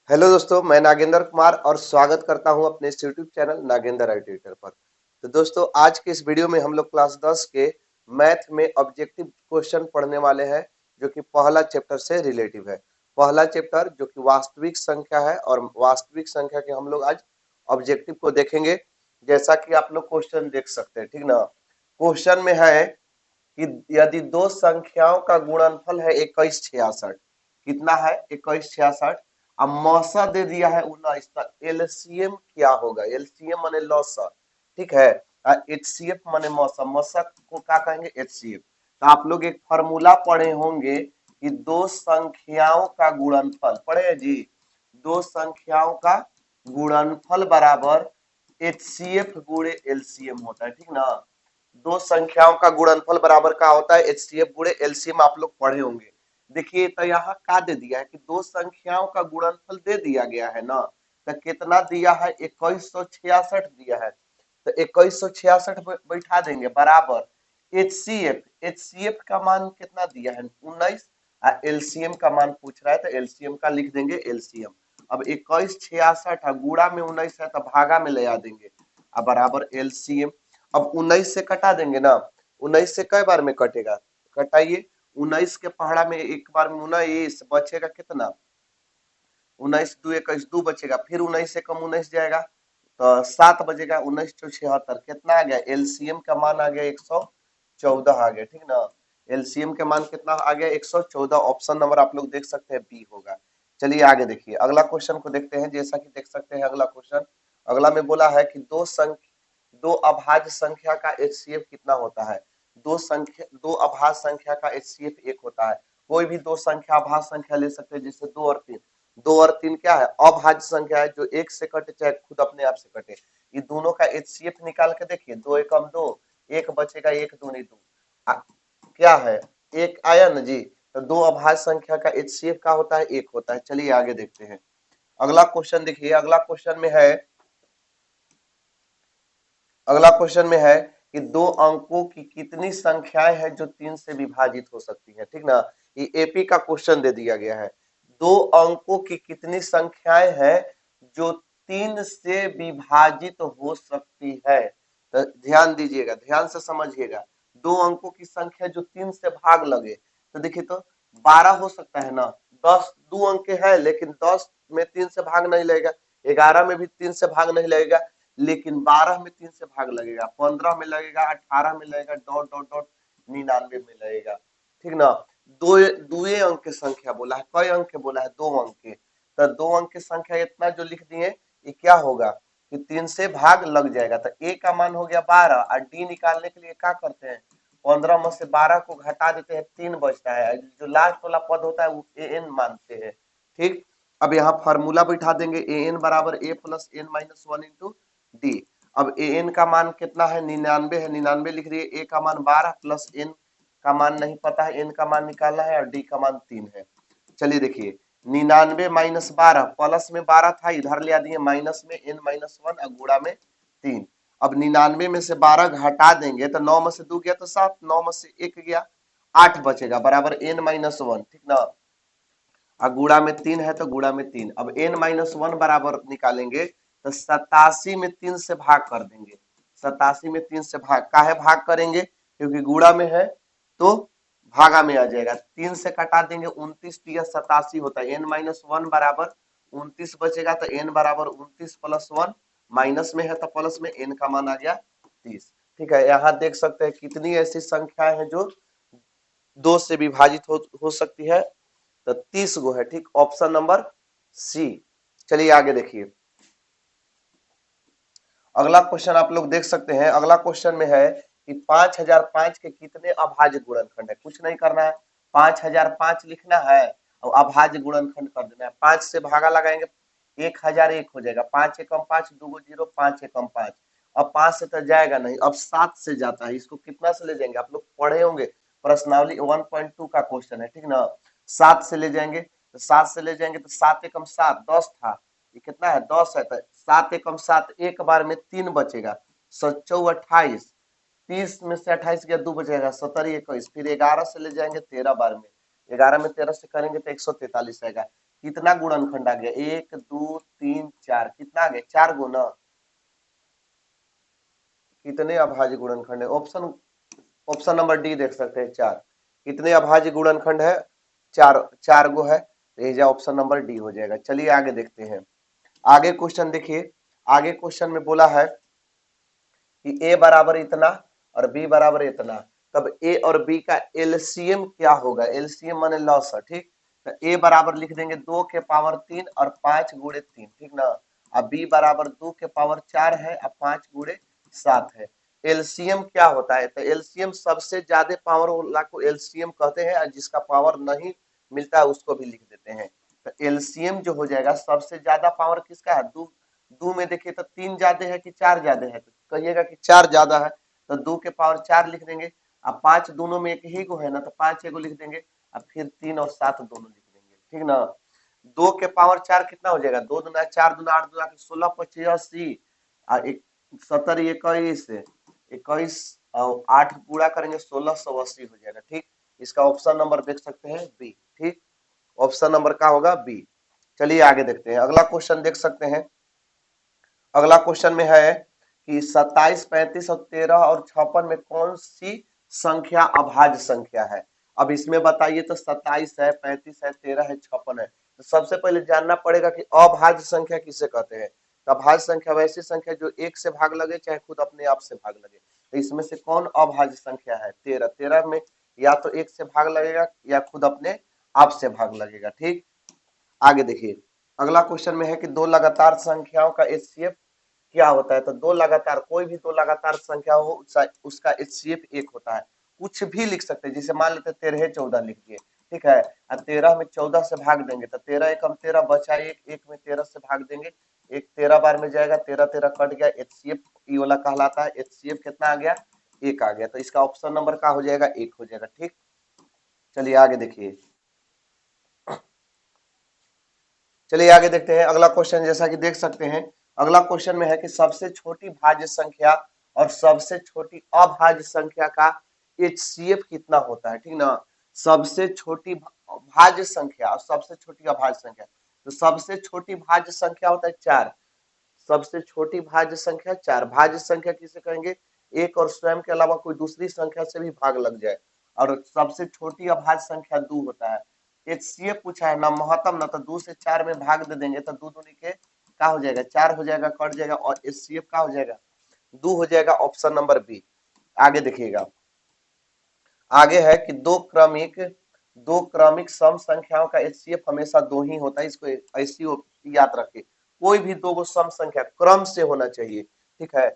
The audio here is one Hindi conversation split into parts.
हेलो दोस्तों, मैं नागेंद्र कुमार और स्वागत करता हूं अपने इस यूट्यूब चैनल नागेंद्र आई ट्यूटर पर। तो दोस्तों, आज के इस वीडियो में हम लोग क्लास 10 के मैथ में ऑब्जेक्टिव क्वेश्चन पढ़ने वाले हैं, जो कि पहला चैप्टर से रिलेटिव है। पहला चैप्टर जो कि वास्तविक संख्या है, और वास्तविक संख्या के हम लोग आज ऑब्जेक्टिव को देखेंगे। जैसा कि आप लोग क्वेश्चन देख सकते हैं, ठीक ना। क्वेश्चन में है कि यदि दो संख्याओं का गुणनफल है 2166, कितना है 2166, अब मौसा दे दिया है 19, तो एलसीएम क्या होगा? एलसीएम माने लौसा, ठीक है। एचसीएफ माने मौसा, मौसा को क्या कहेंगे? एचसीएफ। तो आप लोग एक फॉर्मूला पढ़े होंगे कि दो संख्याओं का गुणनफल, पढ़े हैं जी? दो संख्याओं का गुणनफल बराबर एचसीएफ गुणे एलसीएम होता है, ठीक ना। दो संख्याओं का गुणनफल बराबर क्या होता है? एचसीएफ गुणे एलसीएम, आप लोग पढ़े होंगे। देखिए, तो यहाँ क्या दे दिया है कि दो संख्याओं का गुणनफल दे दिया गया है ना। तो कितना दिया है? 2166 दिया है। तो 2166 बैठा देंगे बराबर एचसीएफ। एचसीएफ का मान कितना दिया है? 19। एलसीएम का मान पूछ रहा है, तो एलसीएम का लिख देंगे एलसीएम। अब 2166 है, गुणा में 19 है, तो भागा में ले आ देंगे। अब बराबर एलसीएम। अब 19 से कटा देंगे ना। 19 से कई बार में कटेगा? कटाइए। 19 के पहाड़ा में एक बार में 19 बचेगा कितना? 19 दो 21, दो बचेगा, फिर 19 से कम 19 जाएगा तो 7 बचेगा। 19 चौ 76, कितना आ गया? एलसीएम का मान आ गया 114 आ गया, ठीक ना। एलसीएम के मान कितना आ गया? 114। ऑप्शन नंबर आप लोग देख सकते हैं बी होगा। चलिए आगे देखिए, अगला क्वेश्चन को देखते हैं। जैसा कि देख सकते हैं अगला क्वेश्चन, अगला में बोला है कि दो अभाज्य संख्या का एचसीएफ कितना होता है? दो अभाज्य संख्या का एचसीएफ एक होता है। कोई भी दो संख्या अभाज्य संख्या ले सकते हैं, जैसे 2 और 3। 2 और 3 क्या है? अभाज्य संख्या है, जो एक से कटे चाहे खुद अपने आप से कटे। ये दोनों का एचसीएफ निकाल के देखिए, 2 एकम 2, एक बचेगा, एक दूनी 2। क्या है? एक आया ना जी। तो दो अभाज्य संख्या का एचसीएफ का होता है? एक होता है। चलिए आगे देखते हैं। अगला क्वेश्चन देखिए, अगला क्वेश्चन में है, अगला क्वेश्चन में है कि दो अंकों की कितनी संख्याएं हैं जो 3 से विभाजित हो सकती है, ठीक ना। ये एपी का क्वेश्चन दे दिया गया है। दो अंकों की कितनी संख्याएं हैं जो 3 से विभाजित हो सकती है? तो ध्यान दीजिएगा, ध्यान से समझिएगा। दो अंकों की संख्या जो 3 से भाग लगे, तो देखिए तो 12 हो सकता है ना। 10 दो अंक के है, लेकिन 10 में 3 से भाग नहीं लगेगा। 11 में भी 3 से भाग नहीं लगेगा, लेकिन 12 में 3 से भाग लगेगा, 15 में लगेगा, 18 में लगेगा, डॉट डॉट डॉट 99 में लगेगा, ठीक ना। दो दुए अंक की संख्या बोला है, कई अंक के बोला है? 2 अंक के। तो 2 अंक की संख्या इतना जो लिख दिए, ये क्या होगा कि 3 से भाग लग जाएगा। तो ए का मान हो गया 12, और डी निकालने के लिए क्या करते हैं? 15 में से 12 को घटा देते हैं, 3 बचता है। जो लास्ट वाला पद होता है वो ए एन मानते हैं, ठीक। अब यहाँ फार्मूला बैठा देंगे, ए एन बराबर A plus N minus one into D. अब ए एन का मान कितना है? 99 है, 99 लिख दिए। ए का मान 12 प्लस एन का मान नहीं पता है, एन का मान निकालना है, और डी का मान 3 है। चलिए देखिए, 99 माइनस 12, प्लस में 12 था, इधर ले आ दिए माइनस में, एन माइनस वन और गुणा में 3। अब 99 में से 12 घटा देंगे तो 9 में से 2 गया तो 7, 9 में से 1 गया, 8 बचेगा, बराबर एन माइनस वन, ठीक ना। और गुणा में 3 है तो गुणा में 3। अब n माइनस वन बराबर निकालेंगे तो 87 में 3 से भाग कर देंगे। 87 में 3 से भाग काहे भाग करेंगे? क्योंकि गुणा में है तो भागा में आ जाएगा। 3 से कटा देंगे, 29 या 87 होता है। n माइनस वन बराबर 29 बचेगा, तो n बराबर 29 प्लस वन, माइनस में है तो प्लस में, n का मान आ गया 30। ठीक है, यहाँ देख सकते हैं कितनी ऐसी संख्याएं हैं जो 2 से विभाजित हो सकती है। तो 30 गो है, ठीक। Option number C. चलिए आगे देखिए, अगला क्वेश्चन आप लोग देख सकते हैं। अगला क्वेश्चन में है कि 5005 के कितने अभाज्य गुणनखंड है? कुछ नहीं करना है, 5005 लिखना है और अभाज्य गुणनखंड कर देना है। 5 से भागा लगाएंगे, 1001 हो जाएगा। 5 एकम 5, 2 0, 5 एकम 5। अब 5 से तो जाएगा नहीं, अब 7 से जाता है। इसको कितना से ले जाएंगे? आप लोग पढ़े होंगे, प्रश्नावली 1.2 का क्वेश्चन है, ठीक ना। 7 से ले जाएंगे, तो 7 से ले जाएंगे तो 7 एकम 7, 10 था, ये कितना है? 10 है। तो 7 एकम 7, एक बार में 3 बचेगा, 7 28, 30 में से 28 गया, 2 बचेगा, 17 21। फिर 11 से ले जाएंगे 13 बार में, 11 में 13 से करेंगे तो 143 आएगा। कितना गुणनखंड आ गया, 1 2 3 4, कितना आ गया, 4 गुना। कितने अभाज्य गुणनखंड है, ऑप्शन ऑप्शन नंबर डी देख सकते हैं, 4। कितने अभाज्य गुणनखंड है, 4, 4 गो है, तो ये ऑप्शन नंबर डी हो जाएगा। चलिए आगे देखते हैं। आगे क्वेश्चन देखिए, आगे क्वेश्चन में बोला है कि ए बराबर इतना और बी बराबर इतना, तब ए और बी का एलसीएम क्या होगा, एलसीएम माने लॉसा, ठीक। तो ए बराबर लिख देंगे 2 के पावर 3 और 5 गुणे 3, ठीक ना। अब बी बराबर 2 के पावर 4 है और 5 गुणे 7 है। एलसीएम क्या होता है, तो एलसीएम सबसे ज्यादा पावर वाला को एलसीएम कहते हैं, और जिसका पावर नहीं मिलता है उसको भी लिख देते हैं। तो एलसीएम जो हो जाएगा, सबसे ज्यादा पावर किसका है, दो। दो में देखिए तो 3 ज्यादा है कि 4 ज्यादा है, तो कहिएगा कि 4 ज्यादा है, तो 2 के पावर 4 लिख देंगे। अब 5 दोनों में एक ही को है ना, तो 5 एगो लिख देंगे। अब फिर 3 और 7 दोनों लिख देंगे, ठीक ना। 2 के पावर 4 कितना हो जाएगा, 2 दूना 4 दूना 8 दूना 16 25 80 और 70 21 21 और 8 पूरा करेंगे 1680 हो जाएगा, ठीक। इसका ऑप्शन नंबर देख सकते हैं बी, ठीक। ऑप्शन नंबर का होगा बी। चलिए आगे देखते हैं, अगला क्वेश्चन देख सकते हैं। अगला क्वेश्चन में है कि 27 35 और 13 और 56 में कौन सी संख्या अभाज्य संख्या है। अब इसमें बताइए, तो 27 है, 35 है, 13 है, 56 है। तो सबसे पहले जानना पड़ेगा कि अभाज्य संख्या किसे कहते हैं। तो अभाज्य संख्या वैसी संख्या जो एक से भाग लगे चाहे खुद अपने आप से भाग लगे। तो इसमें से कौन अभाज्य संख्या है, 13। 13 में या तो एक से भाग लगेगा या खुद अपने आप से भाग लगेगा, ठीक। आगे देखिए, अगला क्वेश्चन में है कि दो लगातार संख्याओं का एचसीएफ क्या होता है। तो दो लगातार, कोई भी दो लगातार संख्या हो उसका एचसीएफ एक होता है। कुछ भी लिख सकते हैं, जैसे मान लेते 13 14 लिख दिए, ठीक है। और 13 में 14 से भाग देंगे तो 13 एकम 13 बचा एक, एक में 13 से भाग देंगे, एक 13 बार में जाएगा, 13 13 कट गया, एचसीएफ ई वाला कहलाता है। एचसीएफ कितना आ गया, एक आ गया। तो इसका ऑप्शन नंबर का हो जाएगा, एक हो जाएगा, ठीक। चलिए आगे देखिए, चलिए आगे देखते हैं अगला क्वेश्चन। जैसा कि देख सकते हैं, अगला क्वेश्चन में है कि सबसे छोटी भाज्य संख्या और सबसे छोटी अभाज्य संख्या का एचसीएफ कितना होता है, ठीक ना। सबसे छोटी भाज्य संख्या और सबसे छोटी अभाज्य संख्या, तो सबसे छोटी भाज्य संख्या होता है 4। सबसे छोटी भाज्य संख्या 4। भाज्य संख्या किसे कहेंगे, एक और स्वयं के अलावा कोई दूसरी संख्या से भी भाग लग जाए। और सबसे छोटी अभाज्य संख्या 2 होता है। एचसीएफ पूछा है ना, महत्तम ना, तो 2 से 4 में भाग दे देंगे तो 2 दूनी के क्या हो जाएगा, 4 हो जाएगा, कट जाएगा, और एचसीएफ का हो जाएगा 2 हो जाएगा, ऑप्शन नंबर बी। आगे देखिएगा, आगे है कि दो क्रमिक सम संख्याओं का एचसीएफ हमेशा 2 ही होता है। इसको ऐसी याद रखिए, कोई भी दो गो सम संख्या क्रम से होना चाहिए, ठीक है।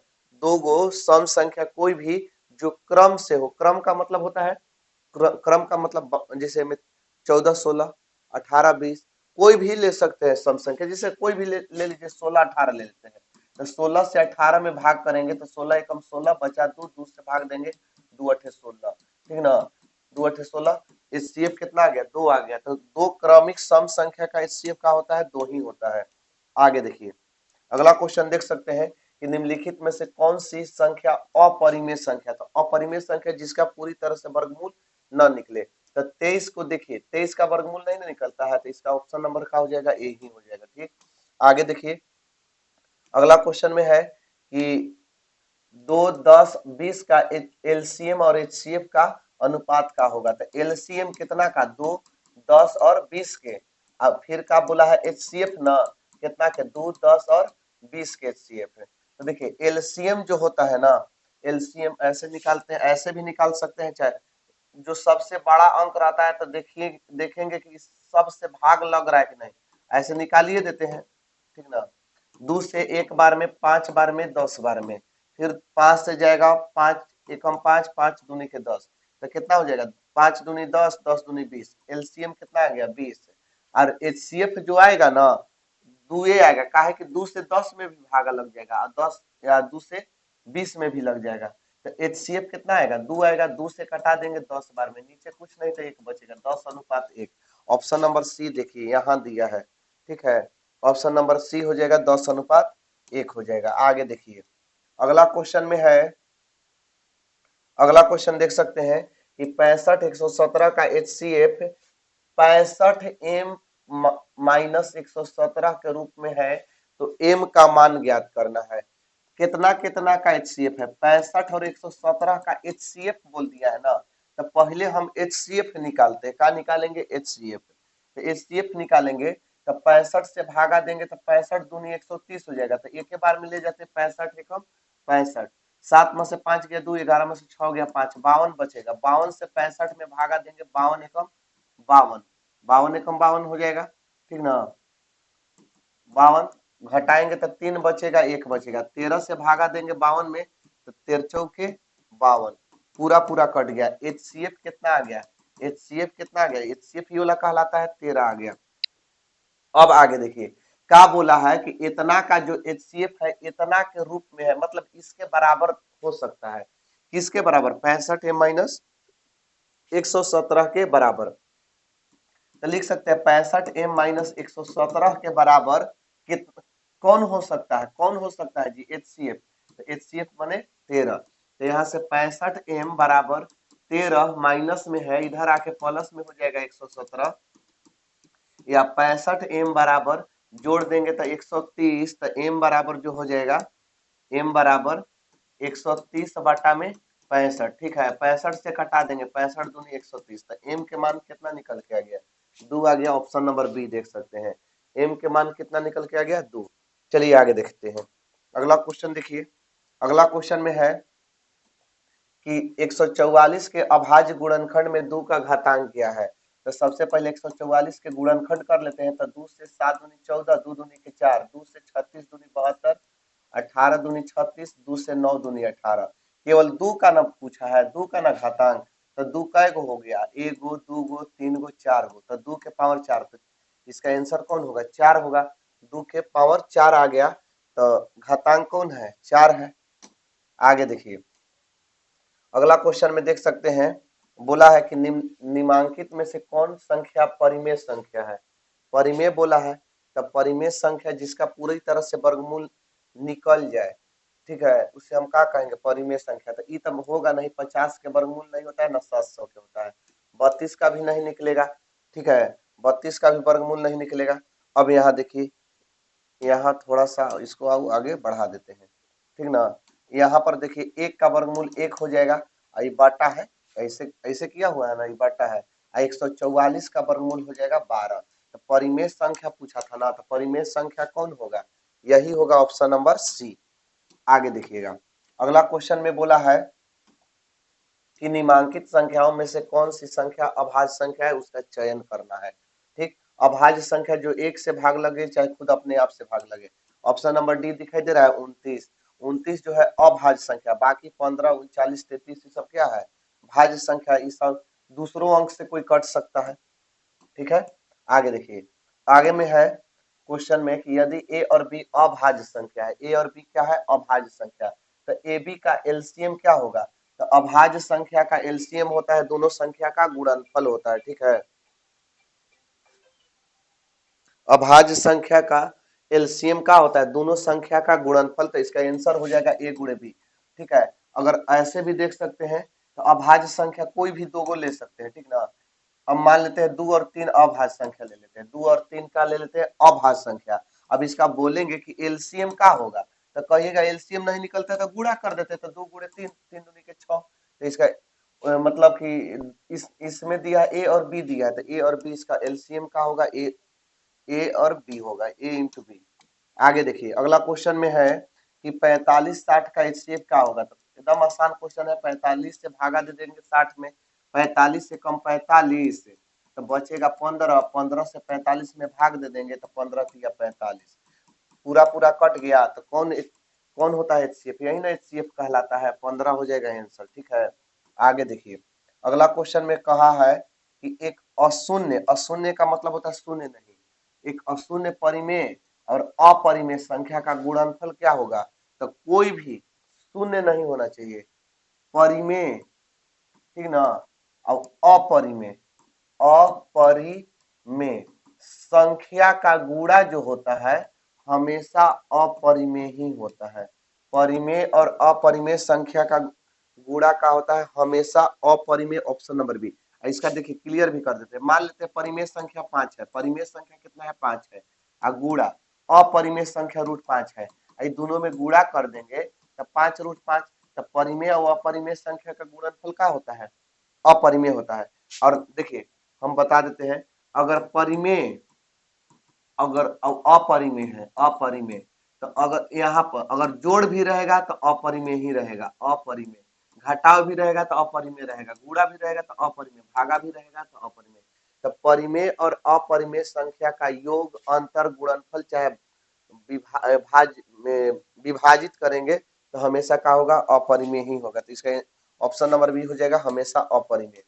दो गो सम संख्या कोई भी जो क्रम से हो, क्रम का मतलब होता है, क्रम का मतलब जैसे में 14 16 18 20, कोई भी ले सकते हैं सम संख्या, जैसे कोई भी ले लीजिए, 16 18 ले लेते हैं। तो 16 से 18 में भाग करेंगे तो 16 एकम 16 बचा 2, 2 से भाग देंगे, 2 अठे 16, ठीक ना। 2 अठे 16, एचसीएफ कितना आ गया, 2 आ गया। तो दो क्रमिक सम संख्या का एचसीएफ का होता है, 2 ही होता है। आगे देखिए, अगला क्वेश्चन देख सकते हैं कि निम्नलिखित में से कौन सी संख्या अपरिमेय संख्या। तो अपरिमेय संख्या जिसका पूरी तरह से वर्गमूल न निकले। तो 23 को देखिए, 23 का वर्गमूल नहीं निकलता है, तो इसका ऑप्शन नंबर का हो जाएगा, ए ही हो जाएगा, ठीक। आगे देखिए, अगला क्वेश्चन में है कि 2 10 20 का एलसीएम और एचसीएफ का अनुपात का होगा। तो एलसीएम कितना का, 2 10 और 20 के। अब फिर का बोला है एचसीएफ ना, कितना के, 2 10 और 20 के एचसीएफ है। तो देखिए एलसीएम जो होता है ना, एलसीएम ऐसे निकालते हैं, ऐसे भी निकाल सकते हैं, चाहे जो सबसे बड़ा अंक रहता है तो देखिए देखेंगे कि सबसे भाग लग रहा है कि नहीं, ऐसे निकालिए देते हैं, ठीक ना। 2 से एक बार में, 5 बार में, 10 बार में, फिर 5 से जाएगा 5 एकम 5, 5 दूनी के 10, तो कितना हो जाएगा, 5 दूनी 10, 10 दूनी 20, एलसीएम कितना आ गया, 20। और एचसीएफ जो आएगा ना, 2 आएगा, काहे कि 2 से 10 में भी भागा लग जाएगा, और 10 या 2 से 20 में भी लग जाएगा। तो एचसीएफ कितना आएगा, 2 आएगा, 2 से कटा देंगे 10 बार में, नीचे कुछ नहीं तो 1 बचेगा, 10 अनुपात 1। ऑप्शन नंबर सी देखिए यहाँ दिया है, ठीक है। ऑप्शन नंबर सी हो जाएगा, 10 अनुपात 1 हो जाएगा। आगे देखिए, अगला क्वेश्चन में है, अगला क्वेश्चन देख सकते हैं कि 65 117 का एचसीएफ 65 एम माइनस 117 के रूप में है, तो m का मान ज्ञात करना है। कितना कितना का HCF है, 65 और 117 का HCF बोल दिया है ना, तो पहले हम HCF निकालते हैं। क्या निकालेंगे? HCF। तो HCF निकालेंगे तो 65 से भागा देंगे तो 65 दूनी 130 हो जाएगा, तो एक के बार में ले जाते 65 एकम 65, 7 में से 5 गया 2, 11 में से 6 गया 5, 52 बचेगा। 52 से 65 में भागा देंगे, 52 एकम 52, 52 एकम 52 हो जाएगा, ठीक ना। 52 घटाएंगे तो 3 बचेगा, 1 बचेगा। 13 से भागा देंगे 52 में तो 13 चौके 52, पूरा पूरा कट गया। HCF कितना आ गया? HCF कितना आ गया? HCF ये वाला कहलाता है 13 आ गया। अब आगे देखिए क्या बोला है कि इतना का जो HCF है इतना के रूप में है, मतलब इसके बराबर हो सकता है। किसके बराबर? 65 m माइनस 117 के बराबर। तो लिख सकते हैं 65 m माइनस 117 के बराबर कित कौन हो सकता है? कौन हो सकता है जी? HCF। तो HCF बने 13। तो यहाँ से 65 m बराबर 13 माइनस में है, इधर आके प्लस में हो जाएगा 117, या 65 m बराबर जोड़ देंगे तो 130, तो m बराबर जो हो जाएगा, m बराबर 130 बटा में 65, ठीक है। 65 से कटा देंगे, 65 दूनी 130, तो m के मान कितना निकल के आ गया? 2 आ गया। ऑप्शन नंबर बी देख सकते हैं, m के मान कितना निकल के आ गया? 2। चलिए आगे देखते हैं। अगला क्वेश्चन देखिए। अगला क्वेश्चन में है कि 144 के अभाज्य गुणनखंड में 2 का घातांक क्या है। तो सबसे पहले 144 के गुणनखंड कर लेते हैं। तो 2 से 7 दूनी 14, 2 दूनी के 4, 2 से 36 दूनी 72, 18 दूनी 36, 2 से 9 दूनी 18। केवल 2 का ना पूछा है, 2 का ना घातांक। तो 2 कै गो हो गया? 1 गो, 2 गो, 3 गो, 4 गो। तो 2 के पावर 4, तो इसका आंसर कौन होगा? 4 होगा। 2 के पावर 4 आ गया, तो घातांक कौन है? 4 है। आगे देखिए अगला क्वेश्चन में देख सकते हैं, बोला है कि निम्नांकित में से कौन संख्या परिमेय संख्या है। परिमेय बोला है, तो परिमेय संख्या जिसका पूरी तरह से वर्गमूल निकल जाए, ठीक है, उसे हम क्या कहेंगे? परिमेय संख्या। तो ये तो होगा नहीं, 50 के वर्गमूल नहीं होता है ना, 700 के होता है। 32 का भी नहीं निकलेगा, ठीक है, 32 का भी वर्गमूल नहीं निकलेगा। अब यहाँ देखिए, यहाँ थोड़ा सा इसको आगे बढ़ा देते हैं, ठीक ना। यहाँ पर देखिए 1 का वर्गमूल 1 हो जाएगा, ये बाटा है, ऐसे ऐसे किया हुआ है ना, ये बाटा है। 144 का वर्गमूल हो जाएगा 12। तो परिमेय संख्या पूछा था ना, तो परिमेय संख्या कौन होगा? यही होगा ऑप्शन नंबर सी। आगे देखिएगा अगला क्वेश्चन में बोला है कि निम्नांकित संख्याओं में से कौन सी संख्या अभाज्य संख्या है, उसका चयन करना है। ठीक, अभाज्य संख्या जो 1 से भाग लगे चाहे खुद अपने आप से भाग लगे। ऑप्शन नंबर डी दिखाई दे रहा है 29। 29 जो है अभाज्य संख्या, बाकी 15, 39, 33 ये सब क्या है? भाज्य संख्या। ये सब दूसरों अंक से कोई कट सकता है, ठीक है। आगे देखिए, आगे में है क्वेश्चन में कि यदि ए और बी अभाज्य संख्या है, ए और बी क्या है? अभाज्य संख्या, तो ए बी का एलसीएम क्या होगा? तो अभाज्य संख्या का एलसीएम होता है दोनों संख्या का गुणनफल होता है, ठीक है। अभाज्य संख्या का एलसीएम का होता है दोनों संख्या का गुणनफल, तो इसका आंसर हो जाएगा ए गुणे बी, ठीक है। अगर ऐसे भी देख सकते हैं तो अभाज्य संख्या कोई भी दो गो ले सकते हैं, ठीक ना। अब मान लेते हैं 2 और 3 अभाज्य संख्या ले लेते हैं, 2 और 3 का ले लेते हैं अभाज्य संख्या। अब इसका बोलेंगे कि एलसीएम का होगा, तो कहिएगा एलसीएम नहीं निकलता तो गुणा कर देते, तो 2 गुणे 3, 3 दूनी के 6। तो इसका मतलब कि इसमें दिया ए और बी दिया है, तो ए और बी इसका एलसीएम का होगा, ए और बी होगा, ए इंटू बी। आगे देखिए अगला क्वेश्चन में है कि 45 60 का एचसीएफ क्या होगा। तो एकदम आसान क्वेश्चन है, 45 से भागा दे देंगे 60 में, 45 से कम 45, तो बचेगा 15, 15 से 45 में भाग दे देंगे तो 15 या 45, पूरा पूरा कट गया। तो कौन कौन होता है एचसीएफ? यही ना एचसीएफ कहलाता है, 15 हो जाएगा आंसर, ठीक है। आगे देखिए अगला क्वेश्चन में कहा है कि एक अशून्य, अशून्य का मतलब होता है शून्य नहीं, एक अशून्य परिमेय और अपरिमेय संख्या का गुणनफल क्या होगा? तो कोई भी शून्य नहीं होना चाहिए, परिमेय, ठीक ना, और अपरिमेय, अपरिमेय संख्या का गुणा जो होता है हमेशा अपरिमेय ही होता है। परिमेय और अपरिमेय संख्या का गुणा का होता है हमेशा अपरिमेय, ऑप्शन नंबर बी। इसका देखिए क्लियर भी कर देते हैं। मान लेते हैं परिमेय संख्या 5 है, परिमेय संख्या कितना है 5 है, और गुणा अपरिमेय संख्या √5 है, ये दोनों में गुणा कर देंगे तब 5√5, तब परिमेय और अपरिमेय संख्या का गुणनफल क्या होता है, अपरिमेय होता है। और देखिए हम बता देते हैं, अगर परिमेय अगर अपरिमेय है, अपरिमेय, तो अगर यहाँ पर अगर जोड़ भी रहेगा तो अपरिमेय ही रहेगा, अपरिमेय, घटाव भी रहेगा तो अपरिमेय रहेगा, गुणा भी रहेगा तो अपरिमेय, भागा भी रहेगा तो अपरिमेय। तो परिमेय और अपरिमेय संख्या का योग, अंतर, गुणनफल चाहे विभाजित करेंगे तो हमेशा क्या होगा, अपरिमेय ही होगा। तो इसका ऑप्शन नंबर बी हो जाएगा, हमेशा अपरिमेय।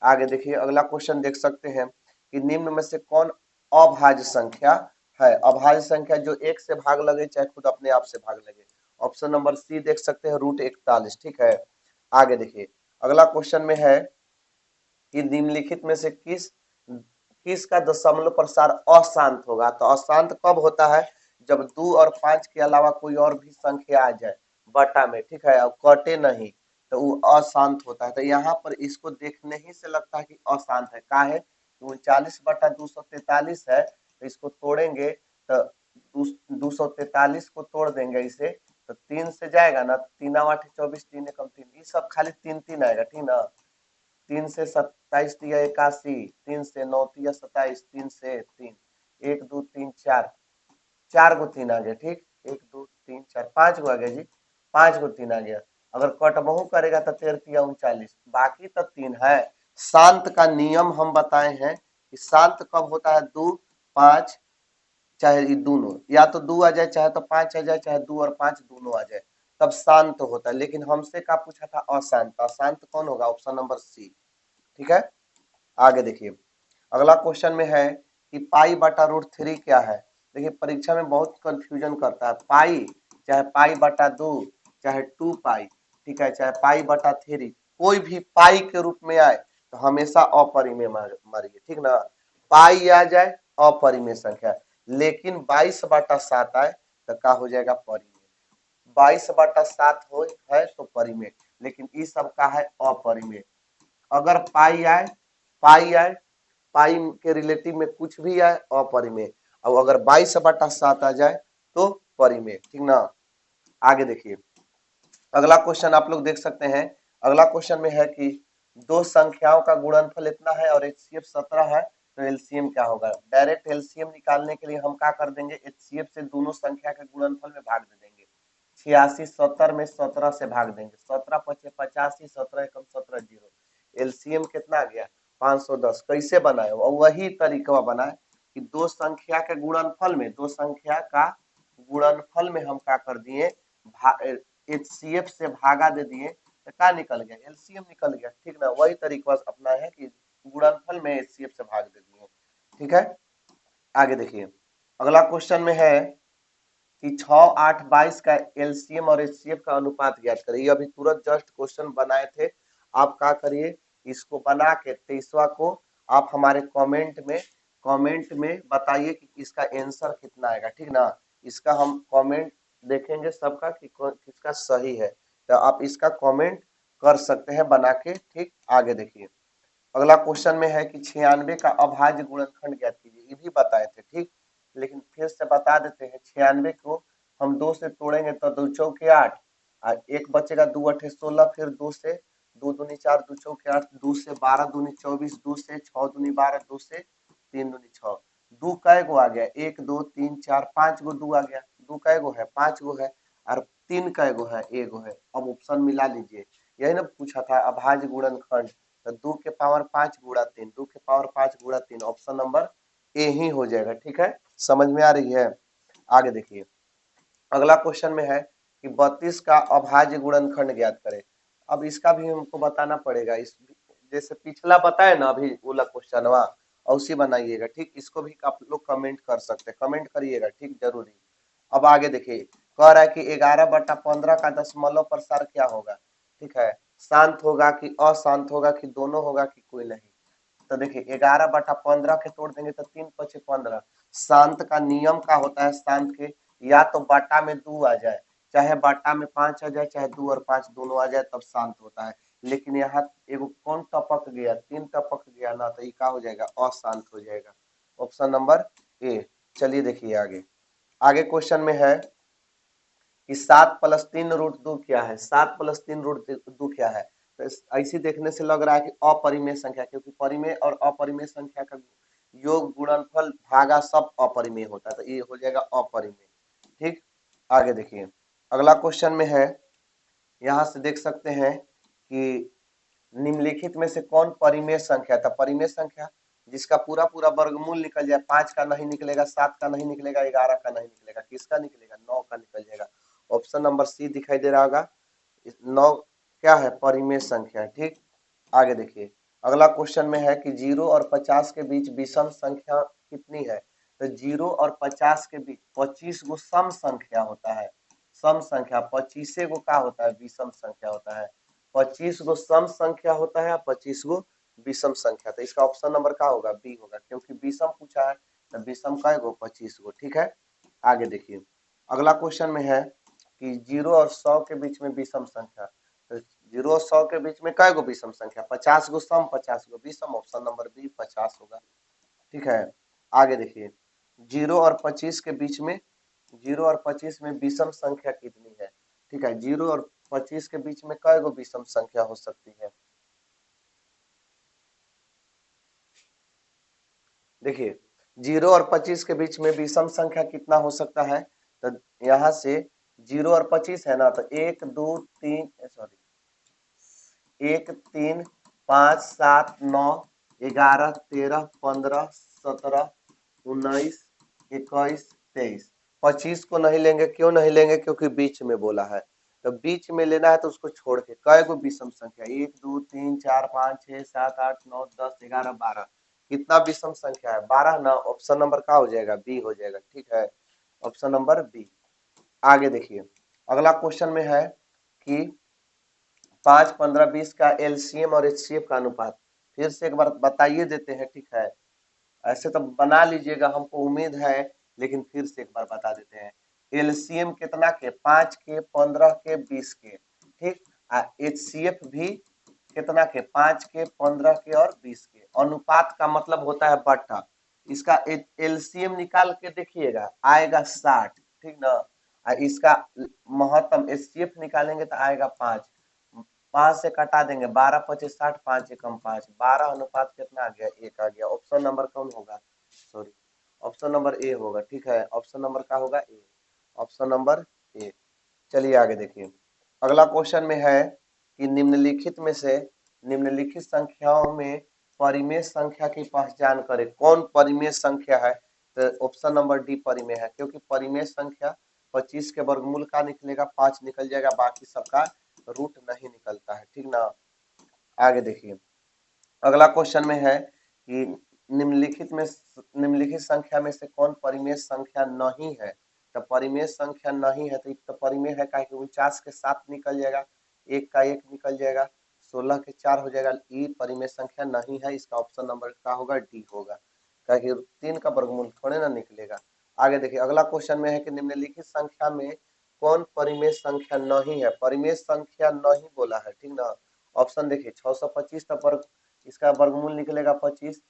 आगे देखिए अगला क्वेश्चन देख सकते हैं कि निम्न में से कौन अभाज्य संख्या है। अभाज्य संख्या जो एक से भाग लगे चाहे खुद अपने आप से भाग लगे। ऑप्शन नंबर सी देख सकते हैं, √41। ठीक है, आगे देखिए अगला क्वेश्चन में है कि निम्नलिखित में से किस किस का दशमलव प्रसार अशांत होगा। तो अशांत कब होता है, जब 2 और 5 के अलावा कोई और भी संख्या आ जाए बटा में, ठीक है, और कटे नहीं, तो वो अशांत होता है। तो यहाँ पर इसको देखने ही से लगता है कि अशांत है। का है 39/243 है, तो इसको तोड़ेंगे तो 243 को तोड़ देंगे इसे, तो 3 से जाएगा ना, 3 8 24, 3 एकम 3, ये सब खाली 3 3 आएगा, ठीक ना। 3 से 27 तिया 81, 3 से 9 तिया 27, 3 से 3, 1 2 3 4, 4 गो 3 आ गया, ठीक, 1 2 3 4 5 गो आ गया जी, 5 गो 3 आ गया। अगर कटबहू करेगा तो 13 तिया 39, बाकी तो 3 है। शांत का नियम हम बताए हैं कि शांत कब होता है, 2 5, चाहे ये दोनों, या तो 2 आ जाए चाहे तो 5 आ जाए, चाहे 2 और 5 दोनों आ जाए, तब शांत होता है। लेकिन हमसे क्या पूछा था, अशांत। अशांत कौन होगा, ऑप्शन नंबर सी। ठीक है, आगे देखिए अगला क्वेश्चन में है कि पाई/√3 क्या है। देखिए परीक्षा में बहुत कंफ्यूजन करता है, पाई चाहे पाई/2, चाहे 2 पाई, ठीक है, चाहे पाई/3, कोई भी पाई के रूप में आए तो हमेशा अपरिमेय मारिए, ठीक ना। पाई आ जाए अपरिमेय संख्या, लेकिन 22/7 आए तो क्या हो जाएगा, परिमेय। 22/7 हो है तो परिमेय, लेकिन इस सब का है अपरिमेय। अगर पाई आए, पाई के रिलेटिव में कुछ भी आए अपरिमेय, और अगर 22/7 आ जाए तो परिमेय, ठीक ना। आगे देखिए अगला क्वेश्चन आप लोग देख सकते हैं। अगला क्वेश्चन में है कि दो संख्याओं का गुणनफल इतना है और HCF 17 है, तो एलसीएम क्या होगा। डायरेक्ट एलसीएम निकालने के लिए हम क्या कर देंगे, HCF से दोनों संख्या के गुणनफल में भाग दे देंगे। 86 70 में 17 से भाग देंगे, 17 पचे 85, 17 एकम 17, 0, एलसीएम कितना आ गया, 510। कैसे बनाए, और वही तरीका बनाए कि दो संख्या के गुणनफल में, दो संख्या का गुणनफल में हम क्या कर दिए, HCF से भागा दे दिए तो क्या निकल गया, एलसीएम निकल गया, ठीक ना। वही तरीका अपना है कि गुणनफल में HCF से भाग दे दिए, ठीक है। आगे देखिए अगला क्वेश्चन में है कि 6 8 22 का एलसीएम और एचसीएफ का अनुपात ज्ञात करिए। अभी तुरंत जस्ट क्वेश्चन बनाए थे, आप क्या करिए, इसको बना के 23वां को आप हमारे कमेंट में बताइए कि इसका आंसर कितना आएगा, ठीक ना। इसका हम कमेंट देखेंगे सबका कि किसका सही है, तो आप इसका कमेंट कर सकते हैं बना के, ठीक। आगे देखिए अगला क्वेश्चन में है कि 96 का अभाज्य गुणनखंड ज्ञात कीजिए। ये भी बताए थे, ठीक, लेकिन फिर से बता देते हैं। 96 को हम 2 से तोड़ेंगे तो 2 चौके 8, एक बचेगा 2 अठे 16, फिर 2 से 2 दूनी 4, 2 चौके 8, 2 से 12 दूनी 24, 2 से 6 दूनी 12, 2 से 3 दूनी 6, 2 कै गो आ गया, 1 2 3 4 5 गो 2 आ गया, 2 कै गो है, 5 गो है, और 3 कै गो है, 1 गो है। अब ऑप्शन मिला लीजिए, यही ना पूछा था अभाज्य गुणनखंड, तो 2 के पावर 5 गुणा 3, 2 के पावर 5 गुणा 3, ऑप्शन नंबर ए ही हो जाएगा, ठीक है। समझ में आ रही है। आगे देखिए अगला क्वेश्चन में है कि 32 का अभाज्य गुणनखंड ज्ञात करें। अब इसका भी हमको बताना पड़ेगा, इस जैसे पिछला बताए ना अभी वाला क्वेश्चन और उसी बनाइएगा, ठीक। इसको भी आप लोग कमेंट कर सकते हैं, कमेंट करिएगा, ठीक, जरूरी। अब आगे देखिए कह रहा है कि 11/15 का दशमलव प्रसार क्या होगा, ठीक है। शांत होगा कि अशांत होगा कि दोनों होगा कि कोई नहीं। तो देखिए 11/15 के तोड़ देंगे तो 3 पचे 15। शांत का नियम का होता है, शांत के या तो बाटा में 2 आ जाए, चाहे बाटा में 5 आ जाए, चाहे 2 और 5 दोनों आ जाए, तब शांत होता है। लेकिन यहाँ एगो कौन टपक गया, 3 टपक गया ना, तो ये क्या हो जाएगा, अशांत हो जाएगा। Option number A. चलिए देखिए आगे। आगे क्वेश्चन में है कि 7 + 3 √2 क्या है। 7 + 3 √2 क्या है। तो ऐसे देखने से लग रहा है कि अपरिमेय संख्या, क्योंकि परिमेय और अपरिमेय संख्या का योग गुणनफल भागा सब अपरिमेय होता है, तो ये हो जाएगा अपरिमेय। ठीक, आगे देखिए। अगला क्वेश्चन में है, यहाँ से देख सकते हैं कि निम्नलिखित में से कौन परिमेय संख्या था। परिमेय संख्या जिसका पूरा पूरा वर्गमूल निकल जाए, 5 का नहीं निकलेगा, 7 का नहीं निकलेगा, 11 का नहीं निकलेगा, किसका निकलेगा, 9 का निकल जाएगा। ऑप्शन नंबर सी दिखाई दे रहा होगा। 9 क्या है, परिमेय संख्या। ठीक, आगे देखिए। अगला क्वेश्चन में है कि 0 और 50 के बीच विषम संख्या कितनी है। तो 0 और 50 के बीच 25 गो सम संख्या होता है। सम संख्या 25 गो का होता है, विषम संख्या होता है। 25 गो सम संख्या होता है, 25 गो विषम संख्या। तो इसका ऑप्शन नंबर क्या होगा, बी होगा, क्योंकि विषम पूछा है, तो विषम का 25 गो। ठीक है, आगे देखिए। अगला क्वेश्चन में है कि 0 और 100 के बीच में विषम संख्या। तो 0 और 100 के बीच में कई गो विषम संख्या, 50 गो सम, 50 गो विषम। ऑप्शन नंबर बी 50 होगा। ठीक है, आगे देखिए। 0 और 25 के बीच में, 0 और 25 में विषम संख्या कितनी है। ठीक है, 0 और 25 के बीच में कई गो विषम संख्या हो सकती है। देखिए, 0 और 25 के बीच में विषम संख्या कितना हो सकता है। तो यहाँ से 0 और 25 है ना, तो 1 2 3 सॉरी 1 3 5 7 9 11 13 15 17 19 21 23। 25 को नहीं लेंगे, क्यों नहीं लेंगे, क्योंकि बीच में बोला है। तो बीच में लेना है तो उसको छोड़ के कई गो विषम संख्या, 1 2 3 4 5 6 7 8 9 10 11 12। कितना विषम संख्या है, 12 ना। ऑप्शन नंबर क्या हो जाएगा, बी हो जाएगा। ठीक है, ऑप्शन नंबर बी। आगे देखिए। अगला क्वेश्चन में है कि 5 15 20 का एलसीएम और एचसीएफ का अनुपात। फिर से एक बार बताइए देते हैं। ठीक है, ऐसे तो बना लीजिएगा, हमको उम्मीद है, लेकिन फिर से एक बार बता देते हैं। एलसीएम कितना के, 5 के, 15 के, 20 के। ठीक, एचसीएफ भी कितना के, 5 के, 15 के और 20 के। अनुपात का मतलब होता है बट्टा। इसका एलसीएम निकाल के देखिएगा, आएगा 60। ठीक ना, इसका महत्तम एचसीएफ निकालेंगे तो आएगा 5। 5 से कटा देंगे, 12 25 60, 5 एकम 5, 12 अनुपात कितना आ गया, 1 आ गया। ऑप्शन नंबर कौन होगा, सॉरी, ऑप्शन नंबर ए होगा। ठीक है, ऑप्शन नंबर क्या होगा, ए। Option number A. चलिए आगे देखिए। अगला क्वेश्चन में है कि निम्नलिखित में से, निम्नलिखित संख्याओं में परिमेय संख्या की पहचान करें। कौन परिमेय संख्या है। तो ऑप्शन नंबर डी परिमेय है, क्योंकि परिमेय संख्या 25 के वर्गमूल का निकलेगा, 5 निकल जाएगा, बाकी सबका रूट नहीं निकलता है। ठीक ना, आगे देखिए। अगला क्वेश्चन में है कि निम्नलिखित संख्या में से कौन परिमेय संख्या नहीं है। तो परिमेय संख्या नहीं है, तो परिमेय है का, 49 के 7 निकल जाएगा, 1 का 1 निकल जाएगा, 16 के 4 हो जाएगा। ई परिमेय संख्या नहीं है, इसका ऑप्शन नंबर का होगा, डी होगा, क्योंकि 3 का वर्गमूल थोड़े ना निकलेगा। आगे देखिए। अगला क्वेश्चन में है कि निम्नलिखित संख्या में कौन परिमेय संख्या नहीं है। परिमेय संख्या नहीं बोला है। ठीक ना, ऑप्शन देखिए। 625 का वर्ग, इसका वर्गमूल निकलेगा 25।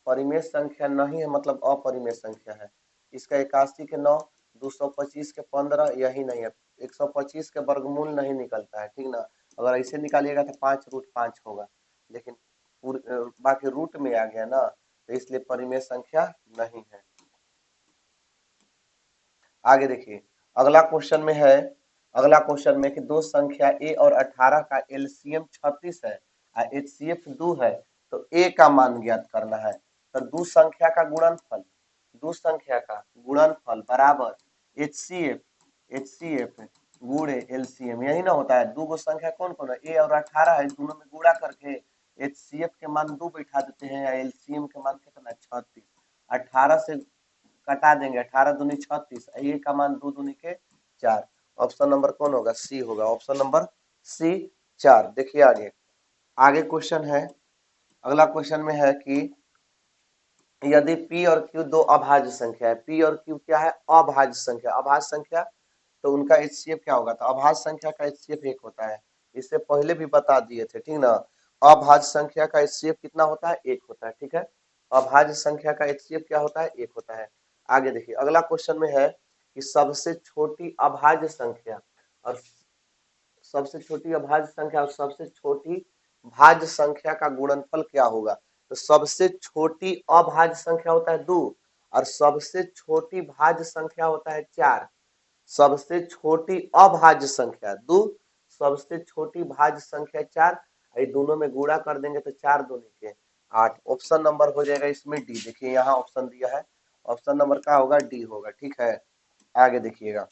परिमेय संख्या नहीं है मतलब अपरिमेय संख्या है। इसका 81 के 9, 225 के 15, यही नहीं है। 125 के वर्गमूल नहीं निकलता है। ठीक ना, अगर ऐसे निकालिएगा तो 5√5 होगा, लेकिन बाकी रूट में आ गया ना, तो इसलिए परिमेय संख्या नहीं है। आगे देखिए। अगला क्वेश्चन में है, अगला क्वेश्चन में कि दो संख्या ए और 18 का एलसीएम 36 है और एचसीएफ 2 है, तो ए का मान ज्ञात करना है। तो दो संख्या का गुणनफल, दो संख्या का गुणनफल बराबर एचसीएफ, एचसीएफ गुणे एलसीएम, यही ना होता है। दो गो संख्या कौन कौन है, ए और 18 है, दोनों में गुणा करके एचसीएफ के मान 2 बैठा देते हैं, एलसीएम के मान कितना, 36। 18 से कटा देंगे, 18 दूनी 36, ए का मान 2 दूनी के 4। ऑप्शन नंबर कौन होगा, सी होगा। Option number C 4। देखिए आगे। आगे क्वेश्चन है, अगला क्वेश्चन में है कि यदि P और Q दो अभाज्य संख्या है, P और Q क्या है, अभाज्य संख्या। अभाज्य संख्या तो उनका एचसीएफ क्या होगा, तो अभाज्य संख्या का एचसीएफ 1 होता है। इससे पहले भी बता दिए थे, ठीक ना। अभाज्य संख्या का एचसीएफ कितना होता है, 1 होता है, ठीक है। अभाज्य संख्या का एचसीएफ क्या होता है, 1 होता है। आगे देखिए अगला क्वेश्चन में है कि सबसे छोटी अभाज्य संख्या और सबसे छोटी अभाज्य संख्या और सबसे छोटी भाज्य संख्या का गुणनफल क्या होगा। तो सबसे छोटी अभाज्य संख्या होता है 2 और सबसे छोटी भाज्य संख्या होता है 4। सबसे छोटी अभाज्य संख्या 2, सबसे छोटी भाज्य संख्या 4, ये दोनों में गुणा कर देंगे तो 4 दूनी के 8। ऑप्शन नंबर हो जाएगा इसमें डी। देखिए यहाँ ऑप्शन दिया है, ऑप्शन नंबर का होगा डी होगा, ठीक है। आगे देखिएगा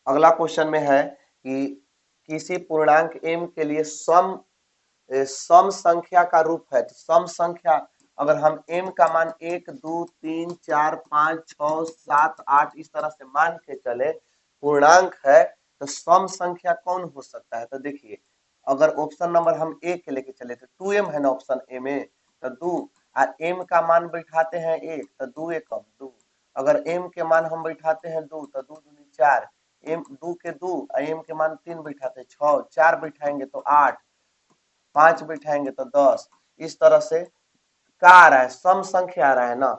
अगला क्वेश्चन में है कि किसी पूर्णांक m के लिए सम संख्या का रूप है। तो सम संख्या अगर हम m का मान 1 2 3 4 5 6 7 8 इस तरह से मान के चले, पूर्णांक है, तो सम संख्या कौन हो सकता है। तो देखिए अगर ऑप्शन नंबर हम ए के लेके चले तो 2m है ना ऑप्शन ए में, तो 2 और m का मान बैठाते हैं 1 तो 2 एकम 2। अगर m के मान हम बैठाते हैं 2 तो 2 दूनी 4, m 2 के 2 और m के मान 3 बैठाते हैं 6, 4 बैठाएंगे तो 8, 5 बैठाएंगे तो 10। इस तरह से क्या आ रहा है, सम संख्या आ रहा है ना।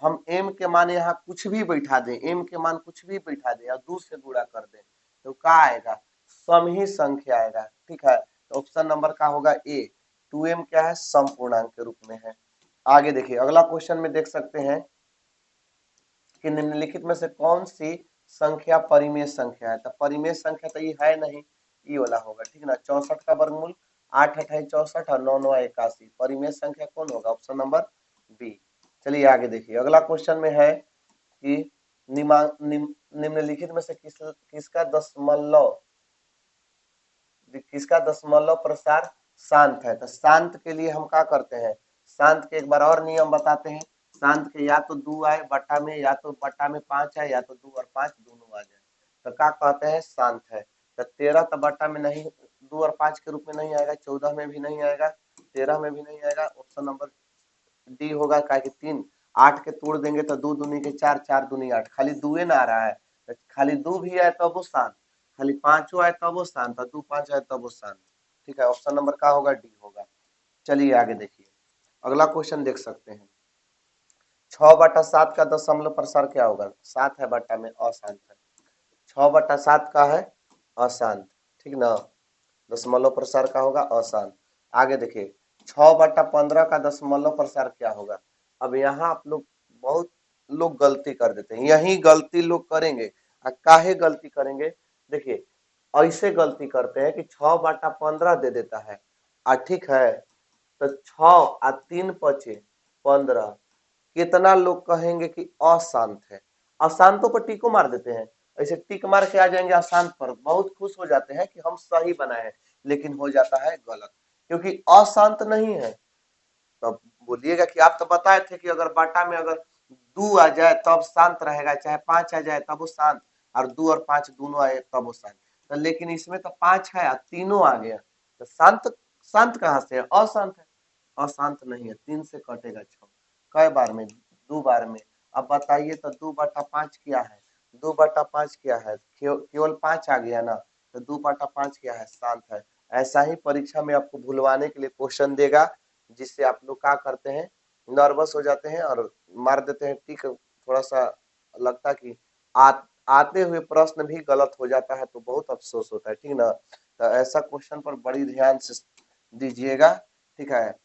हम m के मान यहाँ कुछ भी बैठा दें, m के मान कुछ भी बैठा दें और 2 से गुणा कर दें तो क्या आएगा, सम ही संख्या आएगा, ठीक है। तो ऑप्शन नंबर का होगा ए। 2m क्या है, सम पूर्णांक के रूप में है। आगे देखिए अगला क्वेश्चन में देख सकते हैं कि निम्नलिखित में से कौन सी संख्या परिमेय संख्या है। तो परिमेय संख्या तो ये है नहीं, ये वाला होगा, ठीक ना। 64 का वर्गमूल 8 अठाई 64 और 9 9 81, परिमेय संख्या कौन होगा, ऑप्शन नंबर बी। चलिए आगे देखिए अगला क्वेश्चन में है कि निम्नलिखित में से किसका दशमलव प्रसार शांत है। तो शांत के लिए हम क्या करते हैं, शांत के एक बार और नियम बताते हैं। शांत के या तो 2 आए बटा में, या तो बटा में 5 आए, या तो 2 और 5 दोनों आ जाए तो क्या कहते हैं, शांत है। तो 13 तो बटा में नहीं, 2 और 5 के रूप में नहीं आएगा, 14 में भी नहीं आएगा, 13 में भी नहीं आएगा। ऑप्शन नंबर डी होगा, क्या कि 3। 8 के तोड़ देंगे तो 2 दूनी के 4, 4 दूनी 8, खाली 2 ना आ रहा है। तो खाली 2 भी आए तो वो शांत, खाली 5 आए तब वो शांत, और 2 5 आए तब वो शांत, ठीक है। ऑप्शन नंबर का होगा डी होगा। चलिए आगे देखिए अगला क्वेश्चन देख सकते हैं। 6/7 का दशमलव प्रसार क्या होगा, 7 है बटा में अशांत है, 6/7 का है अशांत, ठीक ना। दशमलव प्रसार का होगा अशांत। आगे देखिए 6/15 का दशमलव प्रसार क्या होगा। अब यहाँ आप लोग बहुत लोग गलती कर देते हैं, यही गलती लोग करेंगे। काहे गलती करेंगे, देखिए ऐसे गलती करते हैं कि 6/15 दे देता है, ठीक है। तो 6 और 3 बचे 15, कितना लोग कहेंगे कि अशांत है। अशांतों पर टिको मार देते हैं, ऐसे टिक मार के आ जाएंगे अशांत पर, बहुत खुश हो जाते हैं कि हम सही बनाए हैं, लेकिन हो जाता है गलत, क्योंकि अशांत नहीं है। तो बोलिएगा कि आप तो बताए थे कि अगर बाटा में अगर 2 आ जाए तब शांत रहेगा, चाहे 5 आ जाए तब वो शांत, और 2 और 5 दोनों आए तब वो शांत। तो लेकिन इसमें तो 5 है और तीनों आ गया, तो शांत शांत कहाँ से है, अशांत है। अशांत नहीं है, 3 से कटेगा 6, कई बार में, 2 बार में। अब बताइए तो 2/5 क्या है, 2/5 क्या है, केवल 5 आ गया ना, तो 2/5 क्या है, शांत है। ऐसा ही परीक्षा में आपको भुलवाने के लिए क्वेश्चन देगा, जिससे आप लोग क्या करते हैं, नर्वस हो जाते हैं और मार देते हैं टिक। थोड़ा सा लगता कि आते हुए प्रश्न भी गलत हो जाता है तो बहुत अफसोस होता है, ठीक ना। तो ऐसा क्वेश्चन पर बड़ी ध्यान से दीजिएगा, ठीक है।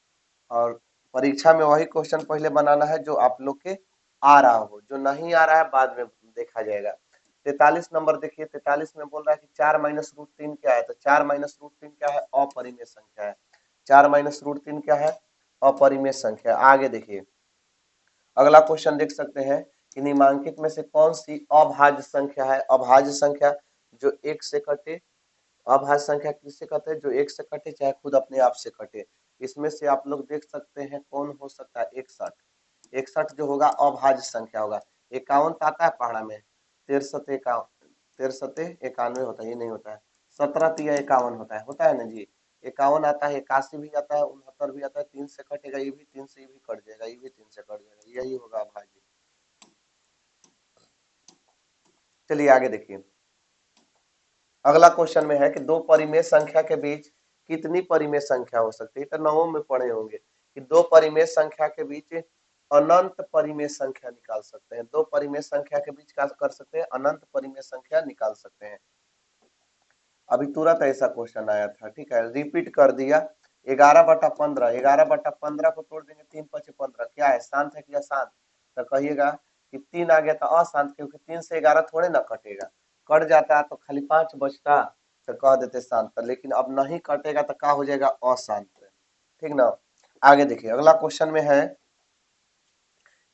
और परीक्षा में वही क्वेश्चन पहले बनाना है जो आप लोग के आ रहा हो, जो नहीं आ रहा है बाद में देखा जाएगा। 43 नंबर देखिए, 43 में बोल रहा है कि 4 माइनस रूट 3 क्या है। तो 4 माइनस रूट 3 क्या है, अपरिमेय संख्या है। 4 माइनस रूट 3 क्या है, अपरिमेय संख्या। आगे देखिए अगला क्वेश्चन देख सकते हैं कि निम्नांकित में से कौन सी अभाज्य संख्या है। अभाज्य संख्या जो 1 से कटे, अभाज्य संख्या किससे कटे, जो 1 से कटे चाहे खुद अपने आप से कटे। इसमें से आप लोग देख सकते हैं कौन हो सकता है, 61। 61 जो होगा अभाज्य संख्या होगा। 51 तो आता है पहाड़ा में, 63 91 होता है, ये नहीं होता है। 17 होता है ना जी। 51 आता है, 81 भी आता है, 69 भी आता है। 3 से कटेगा, ये भी 3 से, ये भी कट जाएगा, ये भी 3 से कट जाएगा, यही होगा अभाज्य। चलिए आगे देखिए अगला क्वेश्चन में है कि दो परिमेय संख्या के बीच कितनी परिमेय संख्या हो सकती है। तो नवों में पढ़े होंगे कि दो परिमेय संख्या के बीच अनंत परिमेय संख्या निकाल सकते हैं। दो परिमेय संख्या के बीच क्या कर सकते हैं, अनंत परिमेय संख्या निकाल सकते हैं। अभी तुरंत ऐसा क्वेश्चन आया था, ठीक है, रिपीट कर दिया। 11/15, 11/15 को तोड़ देंगे 3×5=15, क्या है, शांत है कि अशांत। तो कहिएगा कि 3 आ गया तो अशांत, क्योंकि 3 से 11 थोड़े ना कटेगा, कट जाता तो खाली 5 बचता तो कह देते शांत, लेकिन अब नहीं कटेगा तो क्या हो जाएगा, अशांत। ठीक ना। आगे देखिए, अगला क्वेश्चन में है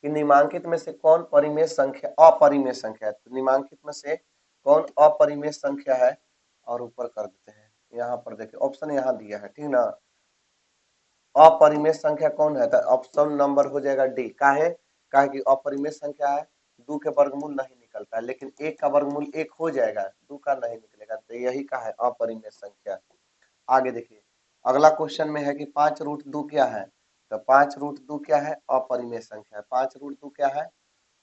कि निम्नांकित में से कौन परिमेय संख्या अपरिमेय संख्या है। तो निम्नांकित में से कौन अपरिमेय संख्या है, और ऊपर कर देते हैं। यहाँ पर देखिए ऑप्शन यहाँ दिया है, ठीक ना। अपरिमेय संख्या कौन है, तो ऑप्शन नंबर हो जाएगा डी। काहे कि अपरिमेय संख्या है, 2 के वर्गमूल नहीं निकलता है, लेकिन 1 का वर्गमूल 1 हो जाएगा, 2 का नहीं निकलेगा, तो यही का है अपरिमेय संख्या। आगे देखिए, अगला क्वेश्चन में है कि 5√2 क्या है। तो 5√2 क्या है, अपरिमेय संख्या है। 5√2 क्या है,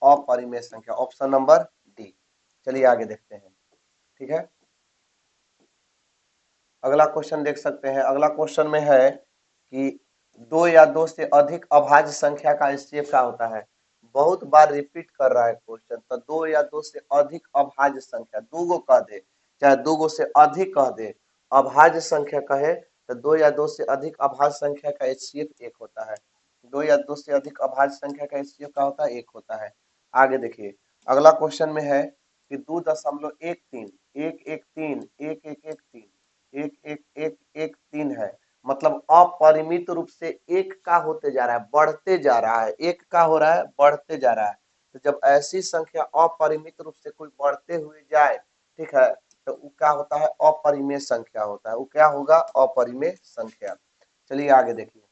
अपरिमेय संख्या, ऑप्शन नंबर डी। चलिए आगे देखते हैं, ठीक है। अगला क्वेश्चन देख सकते हैं। अगला क्वेश्चन में है कि 2 या 2 से अधिक अभाज्य संख्या का एचसीएफ क्या होता है। बहुत बार रिपीट कर रहा है क्वेश्चन। तो 2 या 2 से अधिक अभाज्य संख्या, दूगो कह दे चाहे दूगो से अधिक कह दे, अभाज्य संख्या कहे तो 2 या 2 से अधिक अभाज्य संख्या का एचसीएफ 1 होता है। 2 या 2 से अधिक अभाज्य संख्या का एचसीएफ क्या होता है, 1 होता है। आगे देखिए, अगला क्वेश्चन में है कि 2.13 113 1113 1113 है, मतलब अपरिमित रूप से एक का होते जा रहा है, बढ़ते जा रहा है, एक का हो रहा है, बढ़ते जा रहा है। तो जब ऐसी संख्या अपरिमित रूप से कोई बढ़ते हुए जाए, ठीक है, तो वो क्या होता है, अपरिमेय संख्या होता है। वो क्या होगा, अपरिमेय संख्या। चलिए आगे देखिए,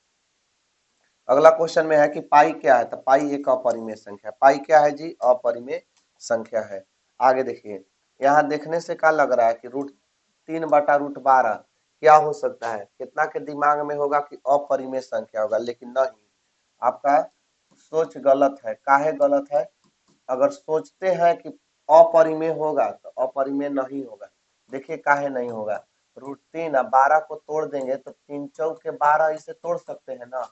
अगला क्वेश्चन में है कि पाई क्या है। तो पाई एक अपरिमेय संख्या, पाई क्या है जी, अपरिमेय संख्या है। आगे देखिए, यहाँ देखने से क्या लग रहा है कि √3/√12 क्या हो सकता है, कितना के दिमाग में होगा कि अपरिमेय संख्या होगा, लेकिन नहीं, आपका सोच गलत है। काहे गलत है, अगर सोचते हैं कि अपरिमेय होगा तो अपरिमेय नहीं होगा। देखिए काहे नहीं होगा, √3 और 12 को तोड़ देंगे तो 3×4=12, इसे तोड़ सकते हैं ना,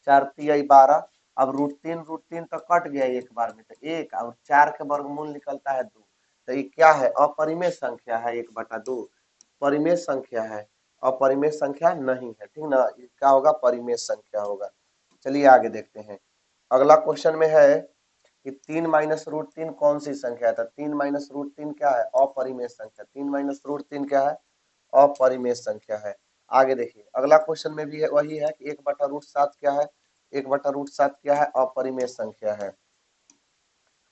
4×3=12। अब √3 तो कट गया एक बार में, तो 1 और 4 के वर्गमूल निकलता है 2, तो ये क्या है, अपरिमेय संख्या है, 1/2 परिमेय संख्या है, अपरिमेय संख्या नहीं है, ठीक ना। ये क्या होगा, परिमेय संख्या होगा। चलिए आगे देखते हैं, अगला क्वेश्चन में है कि 3 - कौन सी संख्या है। तो 3 - क्या है, अपरिमेय संख्या। 3 - क्या है, अपरिमेय संख्या है। आगे देखिए, अगला क्वेश्चन में भी है, वही है कि 1/√7 क्या है, 1/√7 क्या है, अपरिमेय संख्या है।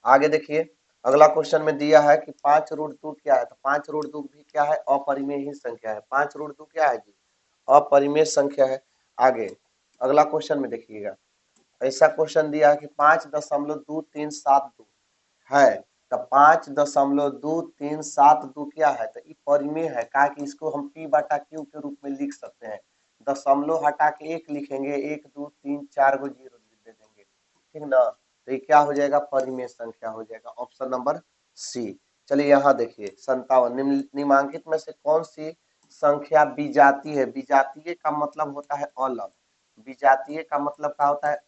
आगे देखिए, अगला क्वेश्चन में दिया है कि 5√2 क्या है। तो 5√2 भी क्या है, अपरिमेय ही संख्या है। 5√2 क्या है जी, अपरिमेय संख्या है। आगे अगला क्वेश्चन में देखिएगा, ऐसा क्वेश्चन दिया है कि 5.2372 है। तो 5.2372 क्या है, तो ये परिमेय है, कहा कि इसको हम p/q के रूप में लिख सकते हैं। दशमलव हटा के 1 लिखेंगे, 1 2 3 4 गो जीरो दे देंगे, ठीक ना। तो ये क्या हो जाएगा, परिमेय संख्या हो जाएगा, ऑप्शन नंबर सी। चलिए यहाँ देखिए 57, निम्नांकित में से कौन सी संख्या विजातीय है। विजातीय का मतलब होता है अलग, विजातीय का मतलब क्या होता है,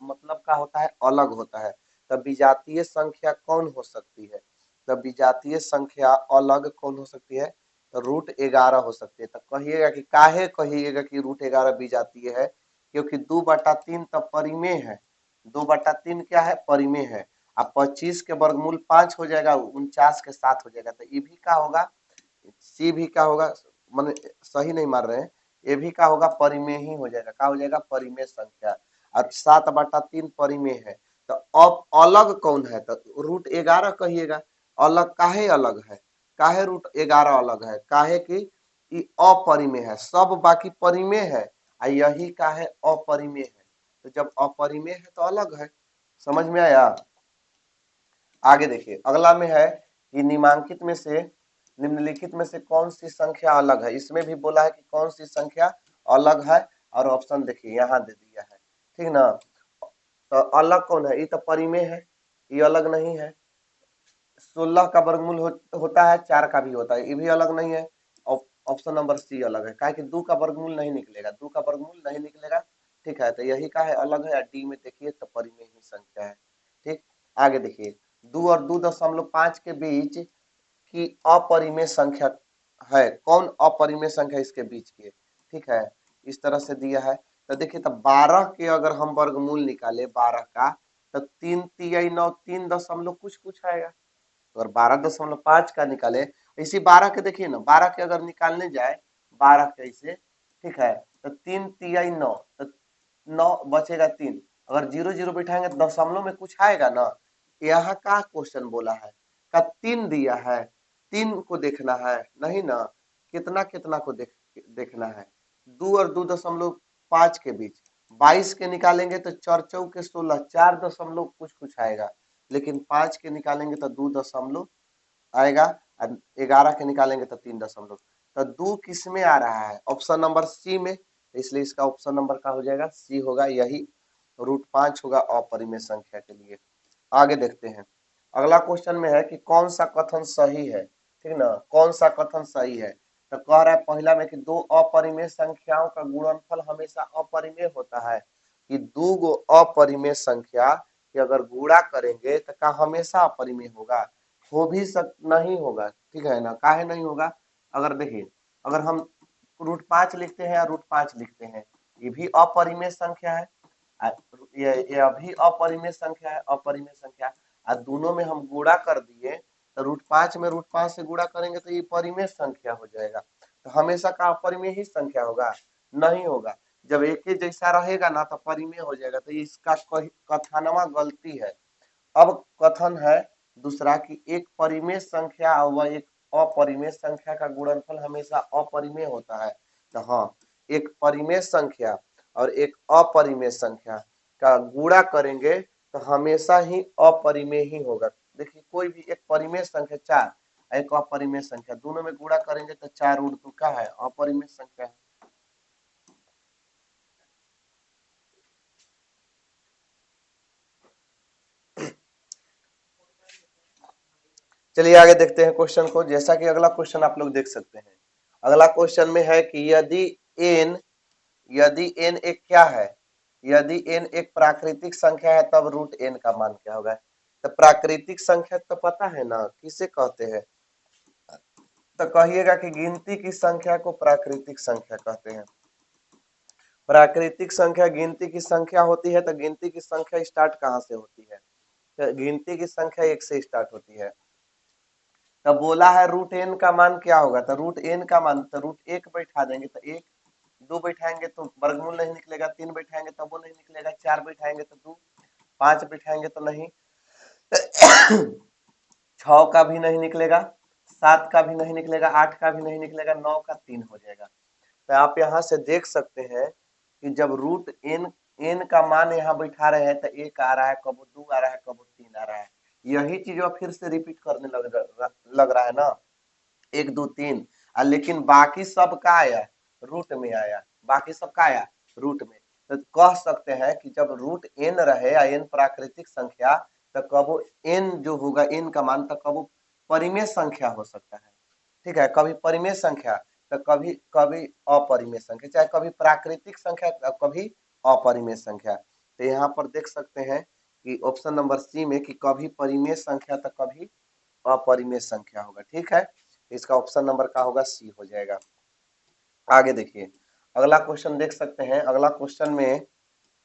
मतलब क्या होता है, अलग होता है। तब विजातीय संख्या कौन हो सकती है, तब विजातीय संख्या अलग कौन हो सकती है, तो √11 हो सकती है। तब कहिएगा कि काहे कहिएगा कि √11 विजातीय है, क्योंकि 2/3 तब परिमेय है, 2/3 क्या है, परिमेय है। अब 25 के वर्गमूल 5 हो जाएगा, 49 के 7 हो जाएगा, तो ये भी क्या होगा, सी भी क्या होगा, मैंने सही नहीं मार रहे हैं, ये भी क्या होगा, परिमेय ही हो जाएगा, क्या हो जाएगा, परिमेय संख्या। और 7/3 परिमेय है। तो अब अलग कौन है, तो √11 कहिएगा। अलग काहे अलग है, काहे √11 अलग है, काहे कि ये अपरिमेय है, सब बाकी परिमेय है, और यही का है, अपरिमेय है। तो जब अपरिमेय है तो अलग है, समझ में आया। आगे देखिए, अगला में है कि निम्नांकित में से निम्नलिखित में से कौन सी संख्या अलग है। इसमें भी बोला है कि कौन सी संख्या अलग है, और ऑप्शन देखिए यहाँ दे दिया है, ठीक ना। तो अलग कौन है, ये तो परिमेय है, ये अलग नहीं है। 16 का वर्गमूल होता है, 4 का भी होता है, ये भी अलग नहीं है। ऑप्शन नंबर सी अलग है, क्या कि 2 का वर्गमूल नहीं निकलेगा, 2 का वर्गमूल नहीं निकलेगा। ठीक है, तो यही का है अलग है। डी में देखिए तो परिमेय ही संख्या है। ठीक, आगे देखिए 2 और 2.5 के बीच की अपरिमेय संख्या है, कौन अपरिमेय संख्या इसके बीच की है। ठीक है, इस तरह से दिया है। तो देखिए तो 12 के अगर हम वर्गमूल निकाले 12 का, तो 3 तिहाई 9, 3 दशमलव कुछ कुछ आएगा। अगर 12.5 का निकाले, इसी 12 के देखिए ना, 12 के अगर निकालने जाए 12 के इसे, ठीक है, तो 3 तिहाई 9, तो 9 बचेगा 3। अगर 0 0 बिठाएंगे तो दशमलव में कुछ आएगा ना। यहाँ का क्वेश्चन बोला है का 3 दिया है, 3 को देखना है नहीं ना, कितना कितना को देखना है। 2 और 2.5 के बीच 22 के निकालेंगे तो 4 चौके 16, 4 दशमलव कुछ कुछ आएगा। लेकिन 5 के निकालेंगे तो 2 दशमलव आएगा, और 11 के निकालेंगे तो 3 दशमलव। तो 2 किस में आ रहा है, ऑप्शन नंबर सी में, इसलिए इसका ऑप्शन नंबर का हो जाएगा सी होगा, यही √5 होगा अपरिमेय संख्या के लिए। आगे देखते हैं, अगला क्वेश्चन में है कि कौन सा कथन सही है। ठीक ना, कौन सा कथन सही है। तो कह रहा है पहला में कि 2 अपरिमेय संख्याओं का गुणनफल हमेशा अपरिमेय होता है, कि 2 गो अपरिमेय संख्या कि अगर गुणा करेंगे तो का हमेशा अपरिमेय होगा, हो भी नहीं होगा। ठीक है ना, काहे नहीं होगा। अगर देखिए, अगर हम √5 लिखते हैं या √5 लिखते हैं, ये भी अपरिमेय संख्या है, ये अभी अपरिमेय संख्या है, अपरिमेय संख्या, और दोनों में हम गुणा कर दिए तो √5 में √5 से गुणा करेंगे तो ये परिमेय संख्या हो जाएगा। तो हमेशा का अपरिमेय ही संख्या होगा, नहीं होगा। जब एक ही जैसा रहेगा ना तो परिमेय हो जाएगा, तो इसका कथनवा गलती है। अब कथन है दूसरा कि एक परिमेय संख्या व एक अपरिमेय संख्या का गुणनफल हमेशा अपरिमेय होता है। तो हाँ, एक परिमेय संख्या और एक अपरिमेय संख्या का गुणा करेंगे तो हमेशा ही अपरिमेय ही होगा। देखिए कोई भी एक परिमेय संख्या 4, एक अपरिमेय संख्या, दोनों में गुणा करेंगे तो 4 √2 का है, अपरिमेय संख्या है। चलिए आगे देखते हैं क्वेश्चन को। जैसा कि अगला क्वेश्चन आप लोग देख सकते हैं, अगला क्वेश्चन में है कि यदि n एक क्या है, यदि n एक प्राकृतिक संख्या है तब √n का मान क्या होगा। तो प्राकृतिक संख्या तो पता है ना किसे कहते हैं, तो कहिएगा कि गिनती की संख्या को प्राकृतिक संख्या कहते हैं। प्राकृतिक संख्या गिनती की संख्या होती है, तो गिनती की संख्या स्टार्ट कहाँ से होती है, तो गिनती की संख्या 1 से स्टार्ट होती है। तो बोला है √n का मान क्या होगा, तो √n का मान तो √1 बैठा देंगे तो 1, 2 बैठाएंगे तो वर्गमूल नहीं निकलेगा, 3 बैठाएंगे तब वो नहीं निकलेगा, 4 बैठाएंगे तो 2, 5 बैठाएंगे तो नहीं, 6 का भी नहीं निकलेगा, 7 का भी नहीं निकलेगा, 8 का भी नहीं निकलेगा, 9 का 3 हो जाएगा। तो आप यहाँ से देख सकते हैं कि जब √n का मान यहाँ बैठा रहे हैं तो 1 आ रहा है, कब 2 आ रहा है, कब 3 आ रहा है। यही चीज फिर से रिपीट करने लग रहा है ना, 1 2 3, लेकिन बाकी सब का आया रूट में आया, बाकी सब का आया रूट में। तो कह सकते हैं कि जब √n रहे या n प्राकृतिक संख्या, तो कब n जो होगा n का मान, तो कब परिमेय संख्या हो सकता है। ठीक है, कभी परिमेय संख्या तो कभी कभी अपरिमेय संख्या, चाहे कभी प्राकृतिक संख्या कभी अपरिमेय संख्या। तो यहाँ पर देख सकते हैं कि ऑप्शन नंबर सी में कि कभी परिमेय संख्या तो कभी अपरिमेय संख्या होगा। ठीक है, इसका ऑप्शन नंबर का होगा सी हो जाएगा। आगे देखिए, अगला क्वेश्चन देख सकते हैं। अगला क्वेश्चन में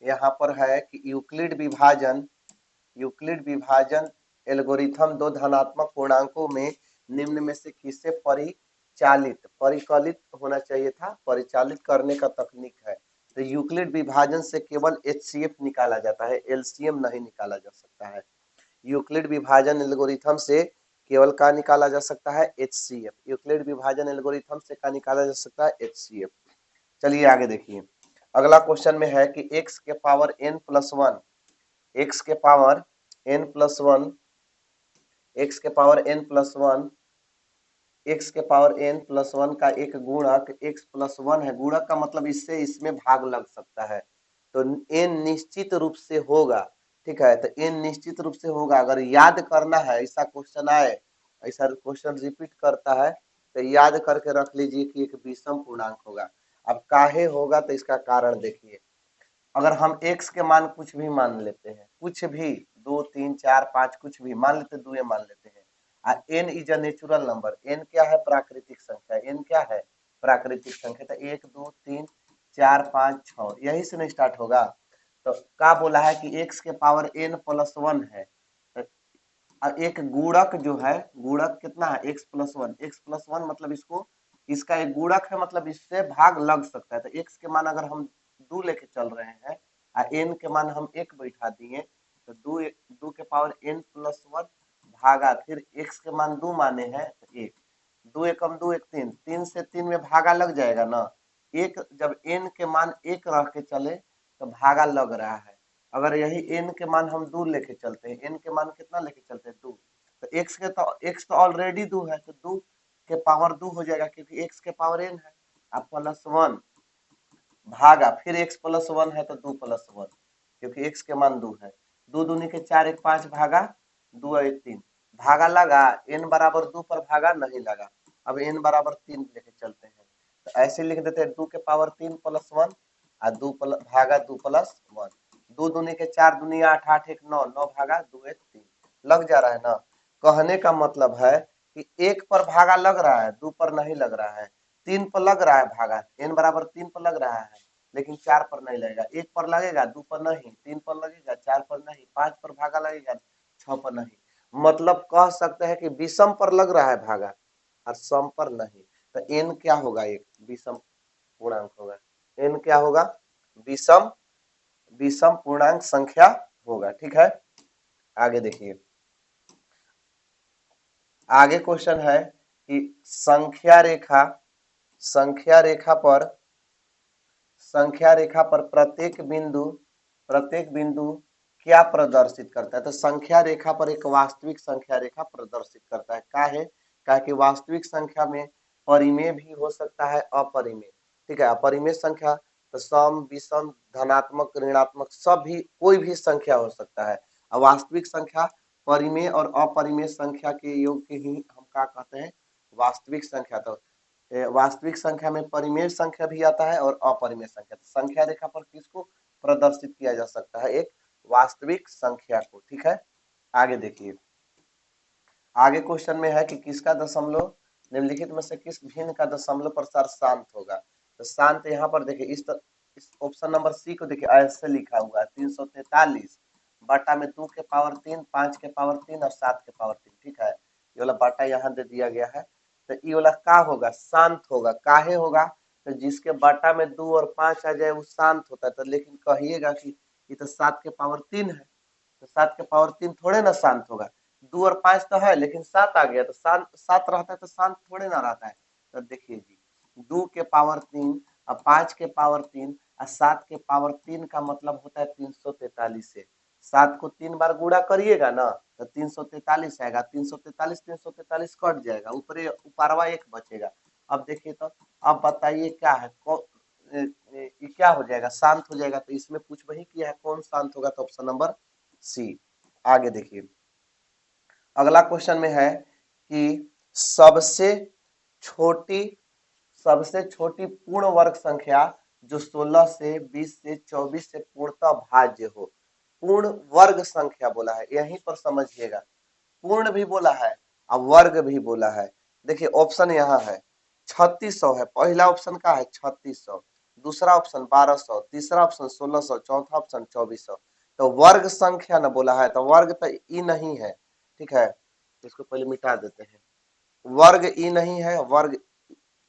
यहाँ पर है कि यूक्लिड विभाजन एल्गोरिथम दो धनात्मक पूर्णांकों में निम्न में से किसे परिकलित होना चाहिए था, परिचालित करने का तकनीक है। तो यूक्लिड विभाजन से केवल HCF निकाला जाता है, LCM नहीं निकाला जा सकता है। यूक्लिड विभाजन एल्गोरिथम से केवल का निकाला जा सकता है, HCF। यूक्लिड विभाजन एल्गोरिथम से का निकाला जा सकता है, HCF। चलिए आगे देखिए, अगला क्वेश्चन में है कि x के पावर n+1, x के पावर n+1, x के पावर n+1, x के पावर n+1 का एक गुणक x+1 है। गुणक का मतलब इससे इसमें भाग लग सकता है, तो n निश्चित रूप से होगा। ठीक है, तो n निश्चित रूप से होगा। अगर याद करना है, ऐसा क्वेश्चन आए, ऐसा क्वेश्चन रिपीट करता है तो याद करके रख लीजिए कि एक विषम पूर्णांक होगा। अब काहे होगा तो इसका कारण देखिए, अगर हम x के मान कुछ भी मान लेते हैं, कुछ भी 2 3 4 5 कुछ भी मान लेते, दुए मान लेते हैं, n is a natural number, n क्या है, प्राकृतिक संख्या, n क्या है, प्राकृतिक संख्या। तो 1 2 3 4 5 6 यही से नहीं स्टार्ट होगा। तो क्या बोला है कि x के पावर n प्लस 1 है। तो एक गुणक जो है, गुणक कितना है, x प्लस 1, x प्लस 1 मतलब इसको, इसका एक गुणक है, मतलब इससे भाग लग सकता है। तो x के मान अगर हम 2 लेके चल रहे हैं और n के मान हम 1 बैठा दिए, तो 2 के पावर n प्लस 1 भागा, फिर x के मान 2 माने हैं तो 1, 2 एकम 2 1 3, 3 से 3 में भागा लग जाएगा ना। एक जब n के मान 1 रह के चले तो भागा लग रहा है। अगर यही n के मान हम 2 लेके चलते हैं, n के मान कितना लेके चलते हैं, 2, तो x तो ऑलरेडी 2 है, तो 2 के पावर 2 हो जाएगा, क्योंकि x के पावर n है। अब प्लस 1 भागा, फिर x प्लस 1 है तो 2 प्लस 1, क्योंकि x के मान 2 है। 2 दूनी के 4 1 5 भागा, 2 1 3 भागा लगा, n बराबर 2 पर भागा नहीं लगा। अब n बराबर 3 लेके चलते हैं, तो ऐसे लिख देते हैं 2 के पावर 3 प्लस 1 और 2 प्लस भागा 2 प्लस 1, 2 दूनी के 4 दूनी 8 8 1 9 9 भागा 2 1 3, लग जा रहा है ना। कहने का मतलब है कि 1 पर भागा लग रहा है, 2 पर नहीं लग रहा है, 3 पर लग रहा है भागा, n बराबर 3 पर लग रहा है, लेकिन 4 पर नहीं लगेगा। 1 पर लगेगा, 2 पर नहीं, 3 पर लगेगा, 4 पर नहीं, 5 पर भागा लगेगा, 6 पर नहीं। मतलब कह सकते हैं कि विषम पर लग रहा है भागा और सम पर नहीं। तो n क्या होगा, एक विषम पूर्णांक होगा। n क्या होगा, विषम विषम पूर्णांक संख्या होगा। ठीक है, आगे देखिए। आगे क्वेश्चन है कि संख्या रेखा पर प्रत्येक बिंदु क्या प्रदर्शित करता है। तो संख्या रेखा पर एक वास्तविक संख्या रेखा प्रदर्शित करता है। क्या है, क्या कि वास्तविक संख्या में परिमेय भी हो सकता है, अपरिमेय। ठीक है, अपरिमेय संख्या तो सम विषम धनात्मक ऋणात्मक सब भी, कोई भी संख्या हो सकता है। और वास्तविक संख्या परिमेय और अपरिमेय संख्या के योग के ही हम क्या कहते हैं, वास्तविक संख्या। तो वास्तविक संख्या में परिमेय संख्या भी आता है और अपरिमेय संख्या। तो संख्या रेखा पर किसको प्रदर्शित किया जा सकता है, एक वास्तविक संख्या को। ठीक है, आगे देखिए। आगे क्वेश्चन में है कि किसका दशमलव निम्नलिखित में से किस भिन्न का दशमलव प्रसार शांत होगा। तो शांत यहाँ पर देखिए, इस ऑप्शन नंबर सी को देखिए, ऐसे लिखा हुआ है 343 बटा में 2 के पावर 3, 5 के पावर 3 और 7 के पावर 3। ठीक है, ये वाला बटा यहाँ दे दिया गया है। तो ये वाला क्या होगा, शांत होगा। काहे होगा, तो जिसके बटा में 2 और 5 आ जाए वो शांत होता है। तो लेकिन कहिएगा कि ये तो 7 के पावर 3 है, तो 7 के पावर 3 थोड़े ना शांत होगा। 2 और 5 तो है, लेकिन 7 आ गया तो शांत, 7 रहता है तो शांत थोड़े ना रहता है। तो देखिए जी, 2 के पावर 3 और 5 के पावर 3 और 7 के पावर 3 का मतलब होता है 343 से। 7 को 3 बार गुणा करिएगा ना तो 343 आएगा, 343 कट जाएगा, ऊपरवा 1 बचेगा। अब देखिए, तो अब बताइए क्या है, ये क्या हो जाएगा, शांत हो जाएगा। तो इसमें पूछ वही किया है, कौन शांत होगा, तो ऑप्शन नंबर सी। आगे देखिए, अगला क्वेश्चन में है कि छोटी सबसे छोटी पूर्ण वर्ग संख्या जो 16 से 20 से 24 से पूर्णतः भाज्य हो। पूर्ण वर्ग संख्या बोला है, यहीं पर समझिएगा, पूर्ण भी बोला है और वर्ग भी बोला है। देखिए ऑप्शन यहाँ है 3600 है, पहला ऑप्शन का है 3600, दूसरा ऑप्शन 1200, तीसरा ऑप्शन 1600, चौथा ऑप्शन 2400। तो वर्ग संख्या न बोला है, तो वर्ग तो ई नहीं है। ठीक है, इसको पहले मिटा देते हैं, वर्ग ई नहीं है, वर्ग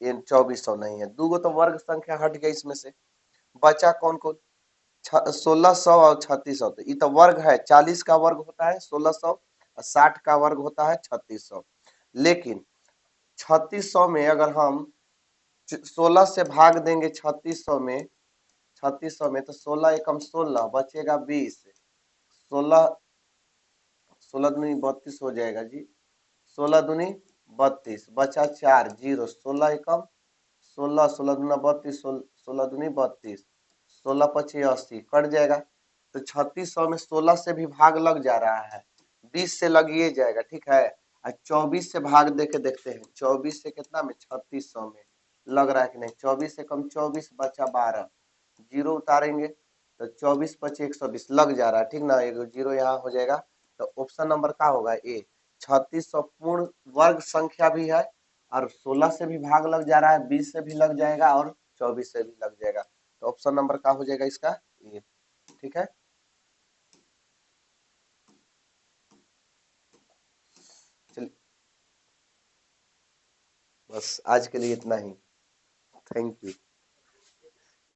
2400 नहीं है, दूगो तो वर्ग संख्या हट गया इसमें से, बचा कौन कौन, 1600 और 3600। तो ये तो वर्ग है, 40 का वर्ग होता है 1600 और 60 का वर्ग होता है 3600। लेकिन 3600 में अगर हम 16 से भाग देंगे 3600 में तो 16 एकम 16 बचेगा 20, 16 16 दूनी 32 हो जाएगा जी, 16 दूनी 32 बचा 4 जीरो, 16 एकम 16, 16 दूना 32, 16 दूनी 32, 16 पची 80 कट जाएगा। तो 3600 में 16 से भी भाग लग जा रहा है, 20 से लगिए जाएगा। ठीक है, आज 24 से भाग दे के देखते हैं, 24 से कितना में 3600 में लग रहा है कि नहीं। 24 से कम 24 बचा 12, जीरो उतारेंगे तो 24 पचे 120 लग जा रहा है, ठीक ना। एक जीरो यहाँ हो जाएगा, तो ऑप्शन नंबर क्या होगा, ए। 3600 पूर्ण वर्ग संख्या भी है और 16 से भी भाग लग जा रहा है, 20 से भी लग जाएगा और 24 से भी लग जाएगा, तो ऑप्शन नंबर क्या हो जाएगा इसका, ए। ठीक है, चलिए बस आज के लिए इतना ही। Thank you.